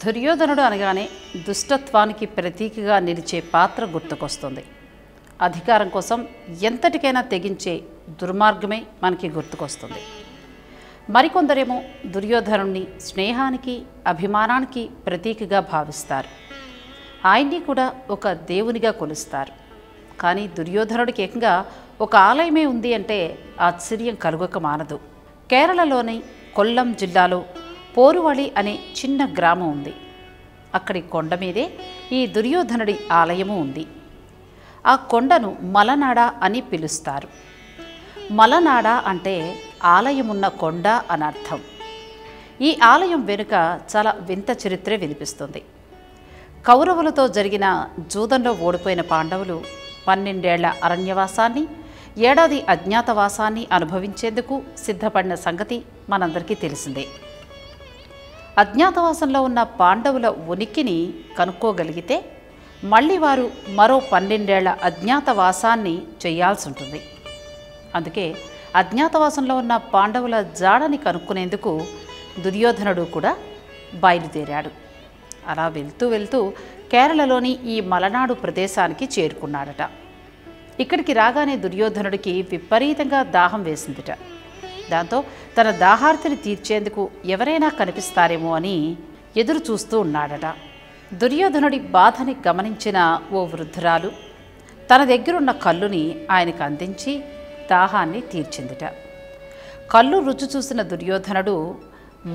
దుర్యోధనుడు అనగానే దుష్టత్వానికి ప్రతీకగా నిలిచే పాత్ర గుర్తుకొస్తుంది. అధికారం కోసం ఎంతటికైనా తెగించే దుర్మార్గమే మనకి గుర్తుకొస్తుంది. మరికొందరేమో దుర్యోధనుణ్ణి స్నేహానికి, అభిమానానికి ప్రతీకగా భావిస్తారు. ఆయన్ని కూడా ఒక దేవునిగా కొలుస్తారు. కానీ దుర్యోధనుడికి ఏకంగా ఒక ఆలయమే ఉంది అంటే ఆశ్చర్యం కలుగక మానదు. కేరళలోని కొల్లం జిల్లాలో పోరువళి అనే చిన్న గ్రామం ఉంది. అక్కడి కొండ మీదే ఈ దుర్యోధనుడి ఆలయము ఉంది. ఆ కొండను మలనాడ అని పిలుస్తారు. మలనాడ అంటే ఆలయమున్న కొండ అని అర్థం. ఈ ఆలయం వెనుక చాలా వింత చరిత్రే వినిపిస్తుంది. కౌరవులతో జరిగిన జూదంలో ఓడిపోయిన పాండవులు 12 ఏళ్ల అరణ్యవాసాన్ని, ఏడాది అజ్ఞాతవాసాన్ని అనుభవించేందుకు సిద్ధపడిన సంగతి మనందరికీ తెలిసిందే. అజ్ఞాతవాసంలో ఉన్న పాండవుల ఉనికిని కనుక్కోగలిగితే మళ్ళీ వారు మరో 12 ఏళ్ల అజ్ఞాతవాసాన్ని చేయాల్సి ఉంటుంది. అందుకే అజ్ఞాతవాసంలో ఉన్న పాండవుల జాడని కనుక్కునేందుకు దుర్యోధనుడు కూడా బయలుదేరాడు. అలా వెళ్తూ వెళ్తూ కేరళలోని ఈ మలనాడు ప్రదేశానికి చేరుకున్నాడట. ఇక్కడికి రాగానే దుర్యోధనుడికి విపరీతంగా దాహం వేసిందిట. దాంతో తన దాహార్తిని తీర్చేందుకు ఎవరైనా కనిపిస్తారేమో అని ఎదురు చూస్తూ ఉన్నాడట. దుర్యోధనుడి బాధని గమనించిన ఓ వృద్ధురాలు తన దగ్గరున్న కల్లుని ఆయనకు అందించి దాహాన్ని తీర్చిందిట. కళ్ళు రుచి చూసిన దుర్యోధనుడు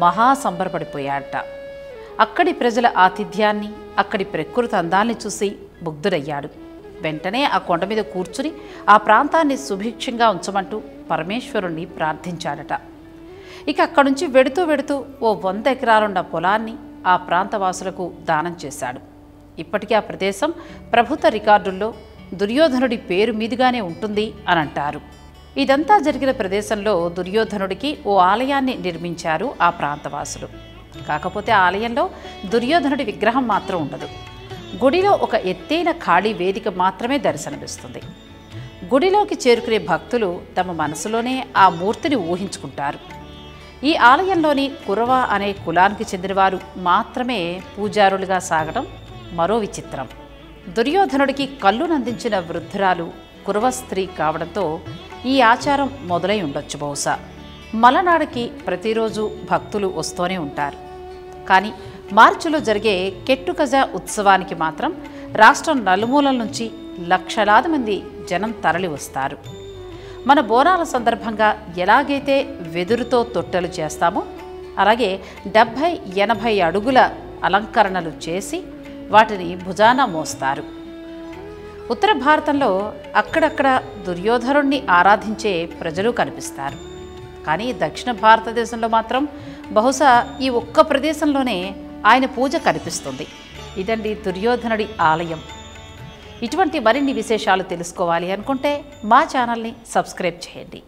మహా సంబరపడిపోయాడట. అక్కడి ప్రజల ఆతిథ్యాన్ని, అక్కడి ప్రకృతి అందాల్ని చూసి ముగ్ధుడయ్యాడు. వెంటనే ఆ కొండ మీద కూర్చుని ఆ ప్రాంతాన్ని సుభిక్షంగా ఉంచమంటూ పరమేశ్వరుణ్ణి ప్రార్థించాడట. ఇక అక్కడి నుంచి వెడుతూ వెడుతూ ఓ 100 ఎకరాలున్న పొలాన్ని ఆ ప్రాంతవాసులకు దానం చేశాడు. ఇప్పటికీ ఆ ప్రదేశం ప్రభుత్వ రికార్డుల్లో దుర్యోధనుడి పేరు మీదుగానే ఉంటుంది అని అంటారు. ఇదంతా జరిగిన ప్రదేశంలో దుర్యోధనుడికి ఓ ఆలయాన్ని నిర్మించారు ఆ ప్రాంతవాసులు. కాకపోతే ఆ ఆలయంలో దుర్యోధనుడి విగ్రహం మాత్రం ఉండదు. గుడిలో ఒక ఎత్తైన ఖాళీ వేదిక మాత్రమే దర్శనమిస్తుంది. గుడిలోకి చేరుకునే భక్తులు తమ మనసులోనే ఆ మూర్తిని ఊహించుకుంటారు. ఈ ఆలయంలోని కురవ అనే కులానికి చెందినవారు మాత్రమే పూజారులుగా సాగడం మరో విచిత్రం. దుర్యోధనుడికి కళ్ళునందించిన వృద్ధురాలు కురవ స్త్రీ కావడంతో ఈ ఆచారం మొదలై ఉండొచ్చు బహుశా. మలనాడుకి ప్రతిరోజు భక్తులు వస్తూనే ఉంటారు. కానీ మార్చిలో జరిగే కెట్టుకజ ఉత్సవానికి మాత్రం రాష్ట్రం నలుమూలల నుంచి లక్షలాది మంది జనం తరలి వస్తారు. మన బోనాల సందర్భంగా ఎలాగైతే వెదురుతో తొట్టెలు చేస్తామో అలాగే 70-80 అడుగుల అలంకరణలు చేసి వాటిని భుజాన మోస్తారు. ఉత్తర భారతంలో అక్కడక్కడ దుర్యోధనుణ్ణి ఆరాధించే ప్రజలు కనిపిస్తారు. కానీ దక్షిణ భారతదేశంలో మాత్రం బహుశా ఈ ఒక్క ప్రదేశంలోనే ఆయన పూజ కనిపిస్తుంది. ఇదండి దుర్యోధనుడి ఆలయం. ఇటువంటి మరిన్ని విశేషాలు తెలుసుకోవాలి అనుకుంటే మా ఛానల్ని సబ్స్క్రైబ్ చేయండి.